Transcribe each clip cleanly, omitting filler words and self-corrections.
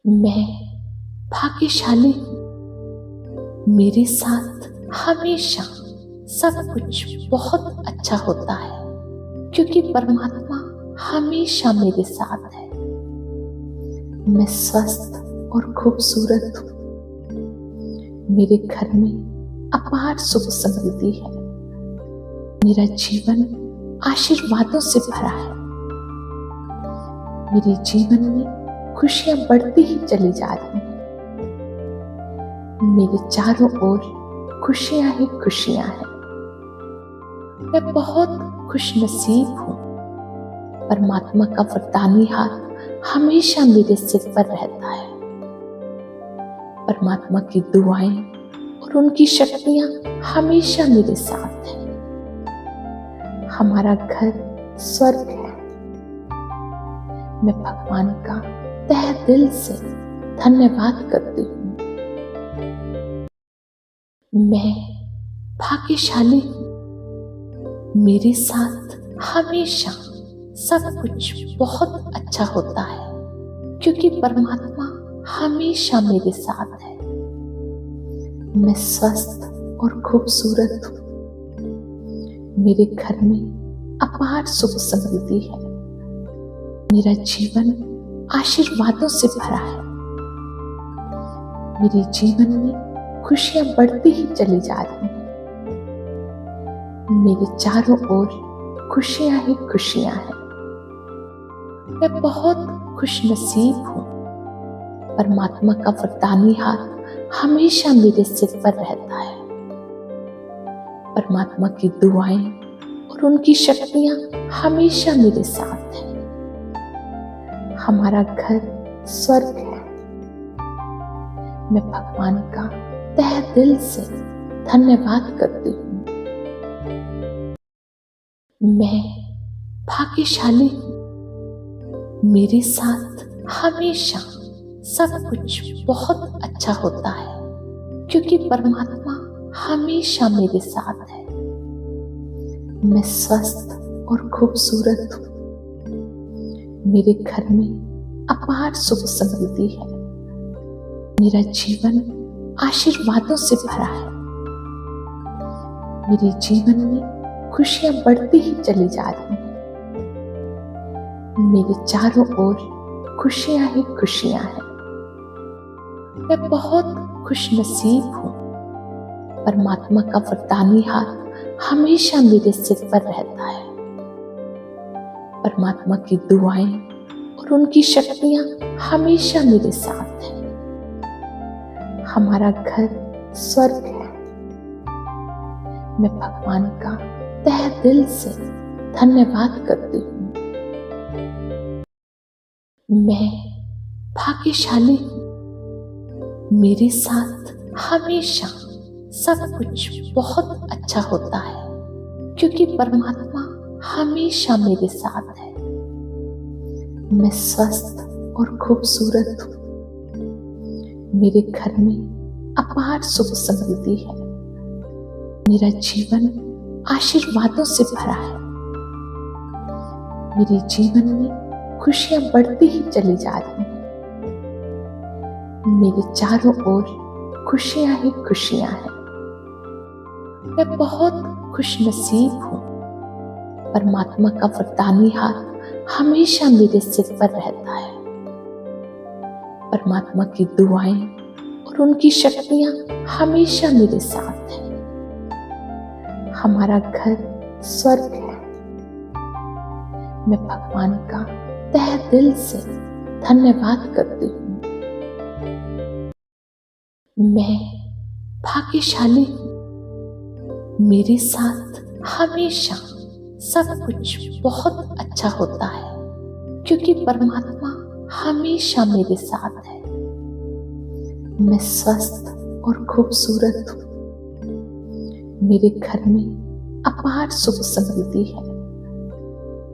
मैं भाग्यशाली हूँ। मेरे साथ हमेशा सब कुछ बहुत अच्छा होता है क्योंकि परमात्मा हमेशा मेरे साथ है। मैं स्वस्थ और खूबसूरत हूँ। मेरे घर में अपार सुख समृद्धि है। मेरा जीवन आशीर्वादों से भरा है। मेरे जीवन में खुशियां बढ़ती ही चली जा रही हैं। मेरे चारों ओर खुशियां ही खुशियां हैं। मैं बहुत खुशनसीब हूँ। परमात्मा का वरदानी हाथ हमेशा मेरे सिर पर रहता है। परमात्मा की दुआएं और उनकी शक्तियां हमेशा मेरे साथ हैं। हमारा घर स्वर्ग है। मैं भगवान का तहे दिल से धन्यवाद करती हूँ। मैं भाग्यशाली हूँ। मेरे साथ हमेशा सब कुछ बहुत अच्छा होता है क्योंकि परमात्मा हमेशा मेरे साथ है। मैं स्वस्थ और खूबसूरत हूँ। मेरे घर में अपार सुख समृद्धि है। मेरा जीवन आशीर्वादों से भरा है। मेरे जीवन में खुशियां बढ़ती ही चली जा रही हैं। मेरे चारों ओर खुशियां ही खुशियां हैं। मैं बहुत खुशनसीब हूँ। परमात्मा का वरदानी हाथ हमेशा मेरे सिर पर रहता है। परमात्मा की दुआएं और उनकी शक्तियां हमेशा मेरे साथ हैं। हमारा घर स्वर्ग है। मैं भगवान का तहे दिल से धन्यवाद करती हूँ। मैं भाग्यशाली हूँ। मेरे साथ हमेशा सब कुछ बहुत अच्छा होता है क्योंकि परमात्मा हमेशा मेरे साथ है। मैं स्वस्थ और खूबसूरत हूँ। मेरे घर में अपार सुख समृद्धि है। मेरा जीवन आशीर्वादों से भरा है। मेरे जीवन में खुशियां बढ़ती ही चली जा रही हैं। मेरे चारों ओर खुशियां ही खुशियां हैं। मैं बहुत खुशनसीब हूँ। परमात्मा का वरदानी हाथ हमेशा मेरे सिर पर रहता है। परमात्मा की दुआएं और उनकी शक्तियां हमेशा मेरे साथ हैं। हमारा घर स्वर्ग है। मैं भगवान का तहे दिल से धन्यवाद करती हूँ। मैं भाग्यशाली हूँ। मेरे साथ हमेशा सब कुछ बहुत अच्छा होता है क्योंकि परमात्मा हमेशा मेरे साथ है। मैं स्वस्थ और खूबसूरत हूँ। मेरे घर में अपार सुख समृद्धि है। मेरा जीवन आशीर्वादों से भरा है। मेरे जीवन में खुशियां बढ़ती ही चली जा रही हैं। मेरे चारों ओर खुशियां ही खुशियां हैं। मैं बहुत खुशनसीब हूँ। परमात्मा का वरदानी हाथ हमेशा मेरे सिर पर रहता है। परमात्मा की दुआएं और उनकी शक्तियां हमेशा मेरे साथ हैं। हमारा घर स्वर्ग है। मैं भगवान का तहे दिल से धन्यवाद करती हूँ। मैं भाग्यशाली हूँ। मेरे साथ हमेशा सब कुछ बहुत अच्छा होता है क्योंकि परमात्मा हमेशा मेरे साथ है। मैं स्वस्थ और खूबसूरत हूँ। मेरे घर में अपार सुख समृद्धि है।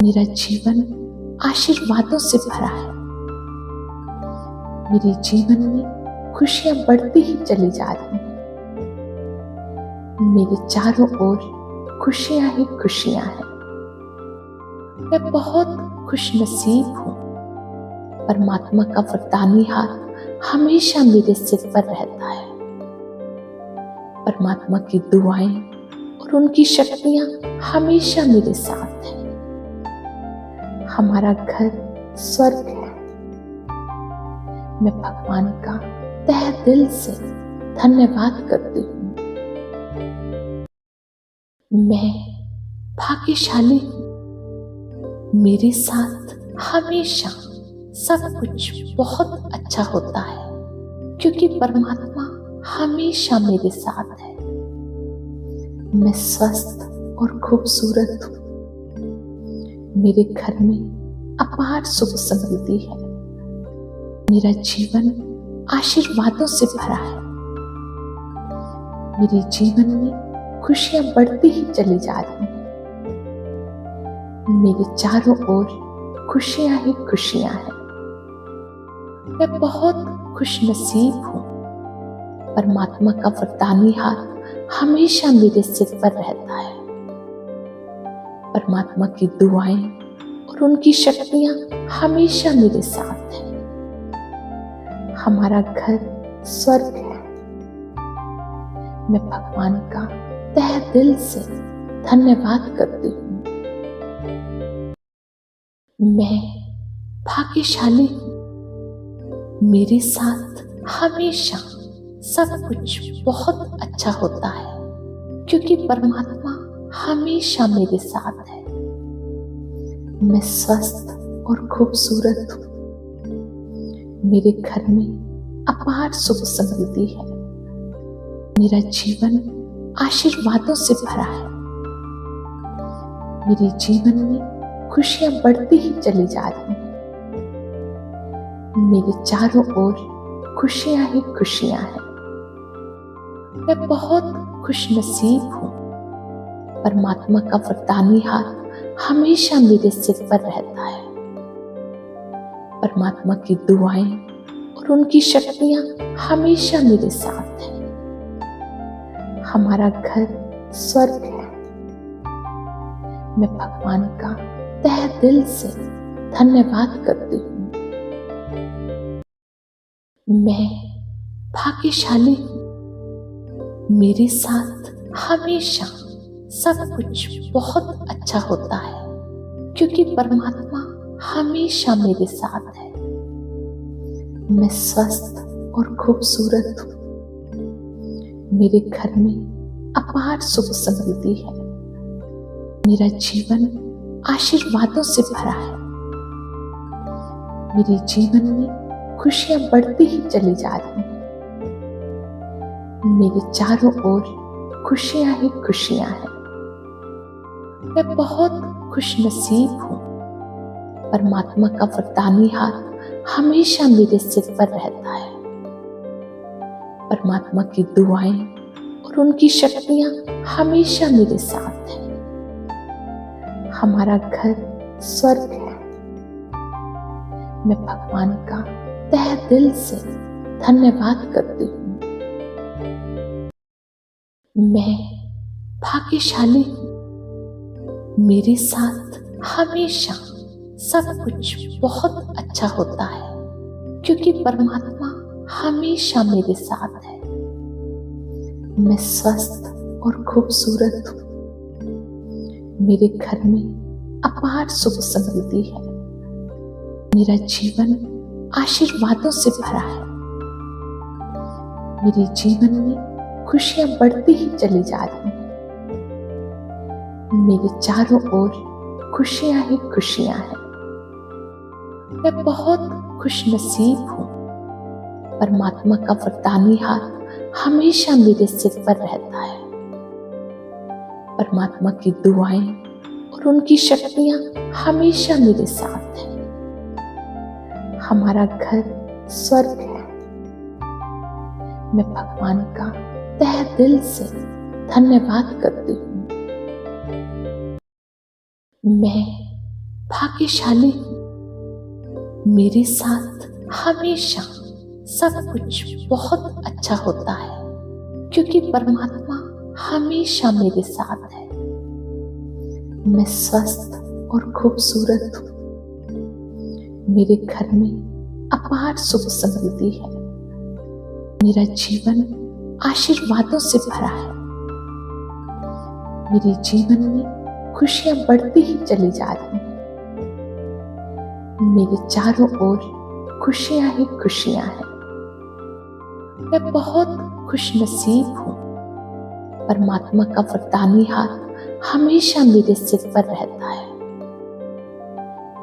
मेरा जीवन आशीर्वादों से भरा है। मेरे जीवन में खुशियां बढ़ती ही चली जा रही हैं। मेरे चारों ओर खुशियां ही खुशियां हैं। मैं बहुत खुशनसीब हूँ। परमात्मा का वरदानी हाथ हमेशा मेरे सिर पर रहता है। परमात्मा की दुआएं और उनकी शक्तियां हमेशा मेरे साथ हैं। हमारा घर स्वर्ग है। मैं भगवान का तहे दिल से धन्यवाद करती हूँ। मैं भाग्यशाली हूँ। मेरे साथ हमेशा सब कुछ बहुत अच्छा होता है, क्योंकि परमात्मा हमेशा मेरे साथ है। मैं स्वस्थ और खूबसूरत हूँ। मेरे घर में अपार सुख समृद्धि है। मेरा जीवन आशीर्वादों से भरा है। मेरे जीवन में खुशियां बढ़ती ही चली जा रही हैं। मेरे चारों ओर खुशियां ही खुशियां हैं। मैं बहुत खुशनसीब हूँ। परमात्मा का वरदानी हाथ हमेशा मेरे सिर पर रहता है। परमात्मा की दुआएं और उनकी शक्तियां हमेशा मेरे साथ हैं। हमारा घर स्वर्ग है। मैं भगवान का तहे दिल से धन्यवाद करती हूँ। मैं भाग्यशाली हूँ। मेरे साथ हमेशा सब कुछ बहुत अच्छा होता है, क्योंकि परमात्मा हमेशा मेरे साथ है। मैं स्वस्थ और खूबसूरत हूँ। मेरे घर में अपार सुख समृद्धि है। मेरा जीवन आशीर्वादों से भरा है। मेरे जीवन में खुशियां बढ़ती ही चली जा रही हैं। मेरे चारों ओर खुशियां ही खुशियां हैं। मैं बहुत खुशनसीब हूँ। परमात्मा का वरदानी हाथ हमेशा मेरे सिर पर रहता है। परमात्मा की दुआएं और उनकी शक्तियां हमेशा मेरे साथ हैं। हमारा घर स्वर्ग है। मैं भगवान का तहे दिल से धन्यवाद करती हूँ। मैं भाग्यशाली हूँ। मेरे साथ हमेशा सब कुछ बहुत अच्छा होता है, क्योंकि परमात्मा हमेशा मेरे साथ है। मैं स्वस्थ और खूबसूरत हूँ। मेरे घर में अपार सुख समृद्धि है। मेरा जीवन आशीर्वादों से भरा है। मेरे जीवन में खुशियां बढ़ती ही चली जा रही हैं। मेरे चारों ओर खुशियां ही खुशियां हैं। मैं बहुत खुशनसीब हूँ। परमात्मा का वरदानी हाथ हमेशा मेरे सिर पर रहता है। परमात्मा की दुआएं और उनकी शक्तियां हमेशा मेरे साथ हैं। हमारा घर स्वर्ग है। मैं भगवान का तहे दिल से धन्यवाद करती हूँ। मैं भाग्यशाली हूँ। मेरे साथ हमेशा सब कुछ बहुत अच्छा होता है, क्योंकि परमात्मा हमेशा मेरे साथ है। मैं स्वस्थ और खूबसूरत हूँ। मेरे घर में अपार सुख समृद्धि है। मेरा जीवन आशीर्वादों से भरा है। मेरे जीवन में खुशियां बढ़ती ही चली जा रही हैं। मेरे चारों ओर खुशियां ही खुशियां हैं। मैं बहुत खुशनसीब हूँ। परमात्मा का वरदानी हाथ हमेशा मेरे सिर पर रहता है। परमात्मा की दुआएं और उनकी शक्तियां हमेशा मेरे साथ हैं। हमारा घर स्वर्ग है। मैं भगवान का तहे दिल से धन्यवाद करती हूँ। मैं भाग्यशाली हूँ। मेरे साथ हमेशा सब कुछ बहुत अच्छा होता है, क्योंकि परमात्मा हमेशा मेरे साथ है। मैं स्वस्थ और खूबसूरत हूँ। मेरे घर में अपार सुख समृद्धि है। मेरा जीवन आशीर्वादों से भरा है। मेरे जीवन में खुशियां बढ़ती ही चली जा रही हैं। मेरे चारों ओर खुशियां ही खुशियां हैं। मैं बहुत खुशनसीब हूँ। परमात्मा का वरदानी हाथ हमेशा मेरे सिर पर रहता है।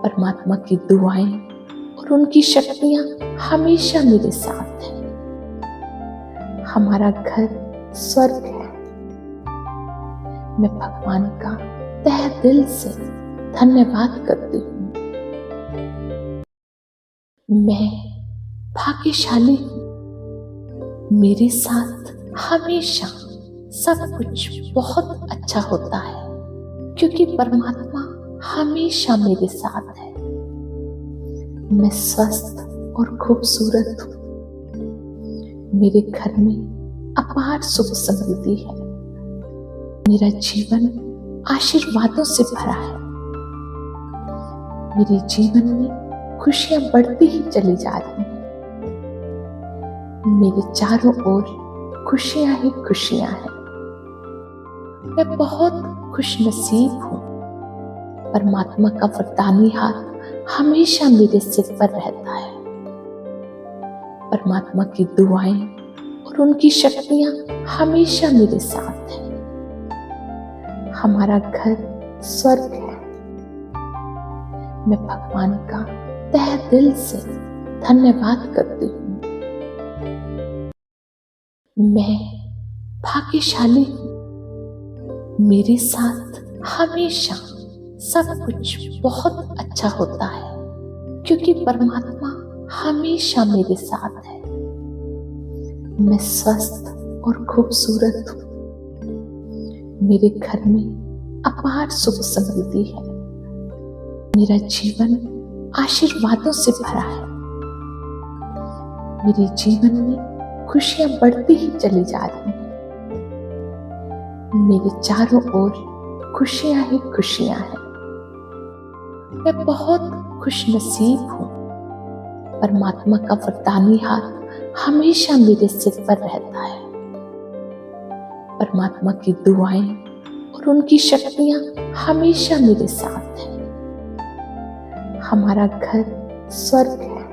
परमात्मा की दुआएं और उनकी शक्तियां हमेशा मेरे साथ हैं। हमारा घर स्वर्ग है। मैं भगवान का तहे दिल से धन्यवाद करती हूँ। मैं भाग्यशाली हूँ। मेरे साथ हमेशा सब कुछ बहुत अच्छा होता है, क्योंकि परमात्मा हमेशा मेरे साथ है। मैं स्वस्थ और खूबसूरत हूँ। मेरे घर में अपार सुख समृद्धि है। मेरा जीवन आशीर्वादों से भरा है। मेरे जीवन में खुशियां बढ़ती ही चली जा रही हैं। मेरे चारों ओर खुशियां ही खुशियां हैं। मैं बहुत खुशनसीब हूँ। परमात्मा का वरदानी हाथ हमेशा मेरे सिर पर रहता है। परमात्मा की दुआएं और उनकी शक्तियां हमेशा मेरे साथ हैं। हमारा घर स्वर्ग है। मैं भगवान का तहे दिल से धन्यवाद करती हूँ। मैं भाग्यशाली हूँ। मेरे साथ हमेशा सब कुछ बहुत अच्छा होता है, क्योंकि परमात्मा हमेशा मेरे साथ है। मैं स्वस्थ और खूबसूरत हूँ। मेरे घर में अपार सुख समृद्धि है। मेरा जीवन आशीर्वादों से भरा है। मेरे जीवन में खुशियां बढ़ती ही चली जा रही हैं। मेरे चारों ओर खुशियां ही खुशियां हैं। मैं बहुत खुशनसीब हूँ। परमात्मा का वरदानी हाथ हमेशा मेरे सिर पर रहता है। परमात्मा की दुआएं और उनकी शक्तियां हमेशा मेरे साथ हैं। हमारा घर स्वर्ग है।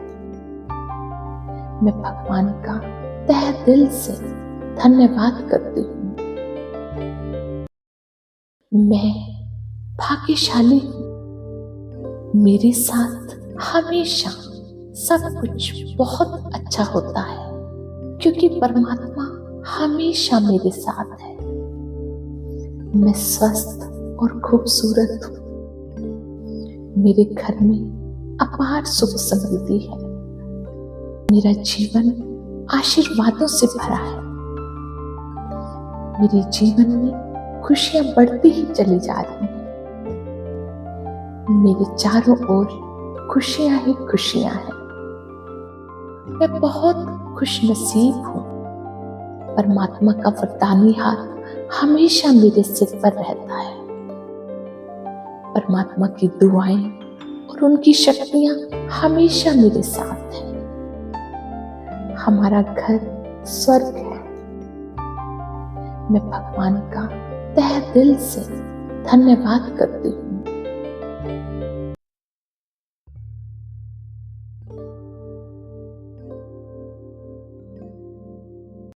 मैं भगवान का तहे दिल से धन्यवाद करती हूँ। मैं भाग्यशाली हूँ। मेरे साथ हमेशा सब कुछ बहुत अच्छा होता है, क्योंकि परमात्मा हमेशा मेरे साथ है। मैं स्वस्थ और खूबसूरत हूँ। मेरे घर में अपार सुख समृद्धि है। मेरा जीवन आशीर्वादों से भरा है। मेरे जीवन में खुशियां बढ़ती ही चली जा रही हैं। मेरे चारों ओर खुशियां ही खुशियां हैं। मैं बहुत खुशनसीब हूँ। परमात्मा का वरदानी हाथ हमेशा मेरे सिर पर रहता है। परमात्मा की दुआएं और उनकी शक्तियां हमेशा मेरे साथ हैं। हमारा घर स्वर्ग है। मैं भगवान का तहे दिल से धन्यवाद करती हूँ।